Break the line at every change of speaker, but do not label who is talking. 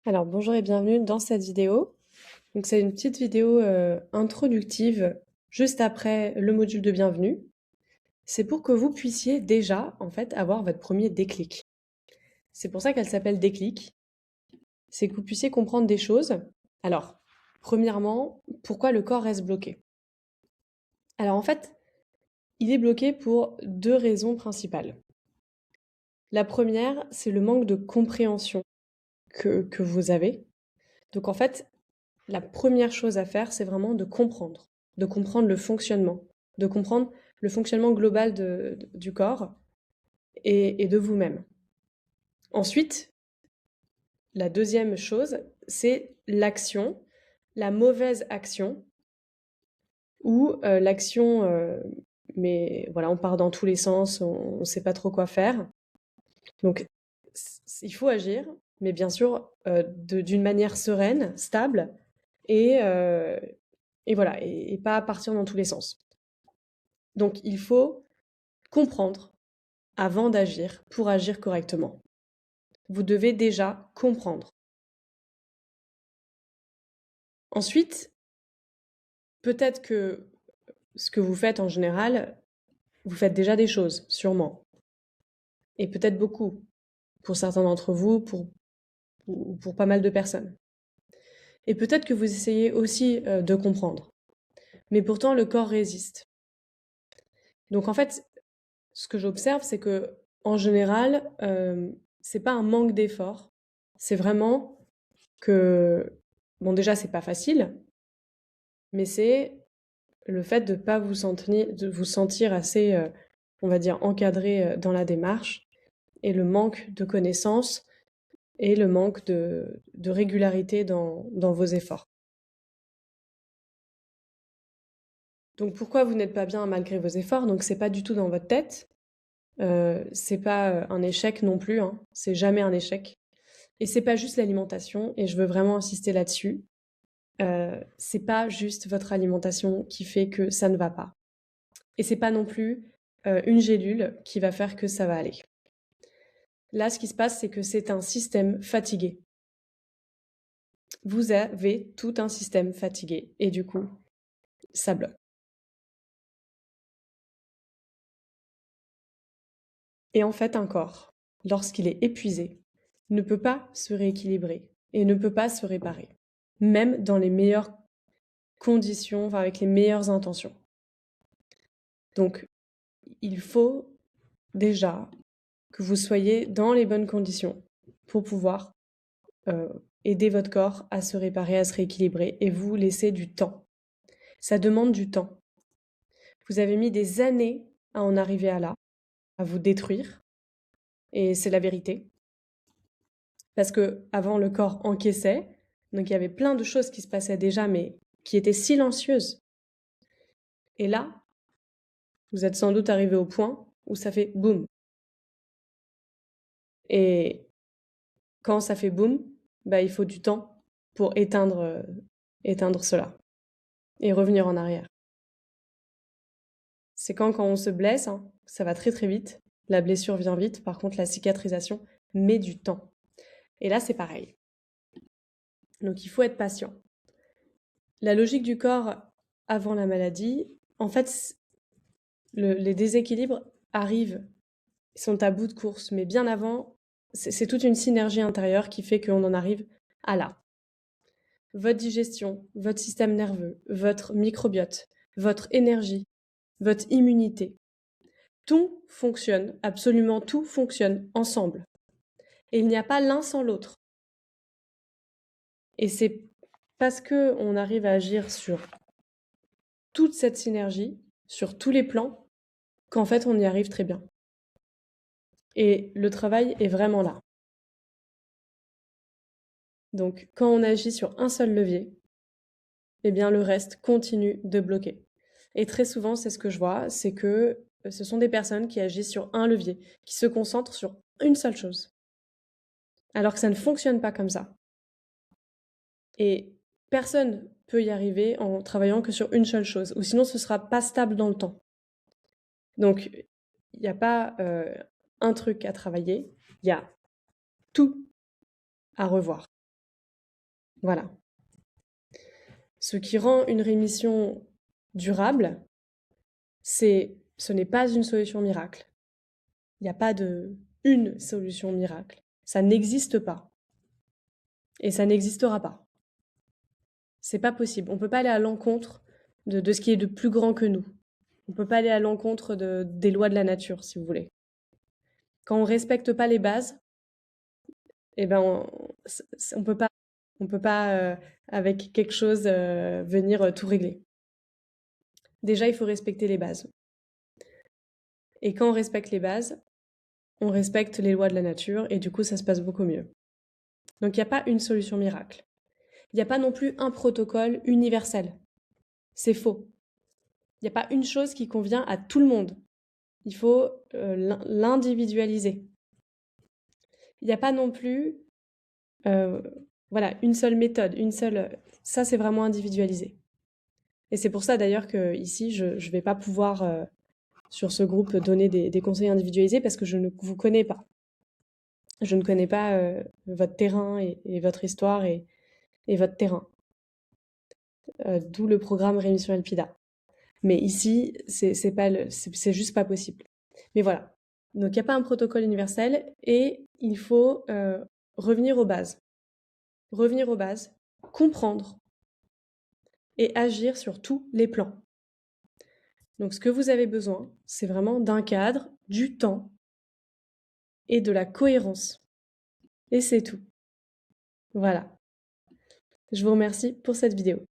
Alors bonjour et bienvenue dans cette vidéo. Donc c'est une petite vidéo introductive juste après le module de bienvenue. C'est pour que vous puissiez déjà en fait avoir votre premier déclic. C'est pour ça qu'elle s'appelle déclic. C'est que vous puissiez comprendre des choses. Alors, premièrement, pourquoi le corps reste bloqué? Alors en fait, il est bloqué pour deux raisons principales. La première, c'est le manque de compréhension que vous avez. Donc en fait, la première chose à faire, c'est vraiment de comprendre le fonctionnement, de comprendre le fonctionnement global du corps et de vous-même. Ensuite, la deuxième chose, c'est l'action, la mauvaise action, ou l'action, mais voilà, on part dans tous les sens, on ne sait pas trop quoi faire. Donc, il faut agir, mais bien sûr, d'une manière sereine, stable, et, euh, et voilà, et pas partir dans tous les sens. Donc il faut comprendre avant d'agir pour agir correctement. Vous devez déjà comprendre. Ensuite, peut-être que ce que vous faites en général, vous faites déjà des choses, sûrement. Et peut-être beaucoup, pour certains d'entre vous, pour pas mal de personnes. Et peut-être que vous essayez aussi de comprendre. Mais pourtant, le corps résiste. Donc en fait, ce que j'observe, c'est que en général, c'est pas un manque d'effort, c'est vraiment que, bon, déjà, c'est pas facile, mais c'est le fait de pas de vous sentir assez, on va dire, encadré dans la démarche, et le manque de connaissances et le manque de régularité dans vos efforts. Donc pourquoi vous n'êtes pas bien malgré vos efforts? Donc c'est pas du tout dans votre tête, c'est pas un échec non plus, hein. C'est jamais un échec. Et c'est pas juste l'alimentation, et je veux vraiment insister là-dessus. C'est pas juste votre alimentation qui fait que ça ne va pas. Et c'est pas non plus une gélule qui va faire que ça va aller. Là, ce qui se passe, c'est que c'est un système fatigué. Vous avez tout un système fatigué et du coup, ça bloque. Et en fait, un corps, lorsqu'il est épuisé, ne peut pas se rééquilibrer et ne peut pas se réparer, même dans les meilleures conditions, enfin avec les meilleures intentions. Donc, il faut déjà que vous soyez dans les bonnes conditions pour pouvoir euh, aider votre corps à se réparer, à se rééquilibrer et vous laisser du temps. Ça demande du temps. Vous avez mis des années à en arriver à là, à vous détruire, et c'est la vérité. Parce que avant le corps encaissait, donc il y avait plein de choses qui se passaient déjà, mais qui étaient silencieuses. Et là, vous êtes sans doute arrivé au point où ça fait boum. Et quand ça fait boum, bah, il faut du temps pour éteindre cela et revenir en arrière. C'est quand on se blesse, hein, ça va très très vite, la blessure vient vite, par contre la cicatrisation met du temps. Et là c'est pareil. Donc il faut être patient. La logique du corps avant la maladie, en fait, les déséquilibres arrivent, ils sont à bout de course, mais bien avant, c'est toute une synergie intérieure qui fait qu'on en arrive à là. Votre digestion, votre système nerveux, votre microbiote, votre énergie, votre immunité, tout fonctionne, absolument tout fonctionne ensemble. Et il n'y a pas l'un sans l'autre. Et c'est parce que on arrive à agir sur toute cette synergie, sur tous les plans, qu'en fait on y arrive très bien. Et le travail est vraiment là. Donc quand on agit sur un seul levier, eh bien le reste continue de bloquer. Et très souvent, c'est ce que je vois, c'est que ce sont des personnes qui agissent sur un levier, qui se concentrent sur une seule chose. Alors que ça ne fonctionne pas comme ça. Et personne peut y arriver en travaillant que sur une seule chose, ou sinon ce sera pas stable dans le temps. Donc, il n'y a pas un truc à travailler, il y a tout à revoir. Voilà. Ce qui rend une rémission durable, ce n'est pas une solution miracle. Il n'y a pas une solution miracle. Ça n'existe pas. Et ça n'existera pas. C'est pas possible. On peut pas aller à l'encontre de ce qui est de plus grand que nous. On peut pas aller à l'encontre des lois de la nature, si vous voulez. Quand on respecte pas les bases, eh ben on peut pas avec quelque chose venir tout régler. Déjà, il faut respecter les bases. Et quand on respecte les bases, on respecte les lois de la nature et du coup, ça se passe beaucoup mieux. Donc, il n'y a pas une solution miracle. Il n'y a pas non plus un protocole universel. C'est faux. Il n'y a pas une chose qui convient à tout le monde. Il faut l'individualiser. Il n'y a pas non plus une seule méthode, ça c'est vraiment individualisé. Et c'est pour ça d'ailleurs que ici je ne vais pas pouvoir sur ce groupe donner des conseils individualisés parce que je ne vous connais pas. Je ne connais pas votre terrain et votre histoire et votre terrain. D'où le programme Rémission Elpida. Mais ici, c'est juste pas possible. Mais voilà. Donc il n'y a pas un protocole universel et il faut revenir aux bases. Revenir aux bases, comprendre et agir sur tous les plans. Donc ce que vous avez besoin, c'est vraiment d'un cadre, du temps et de la cohérence. Et c'est tout. Voilà. Je vous remercie pour cette vidéo.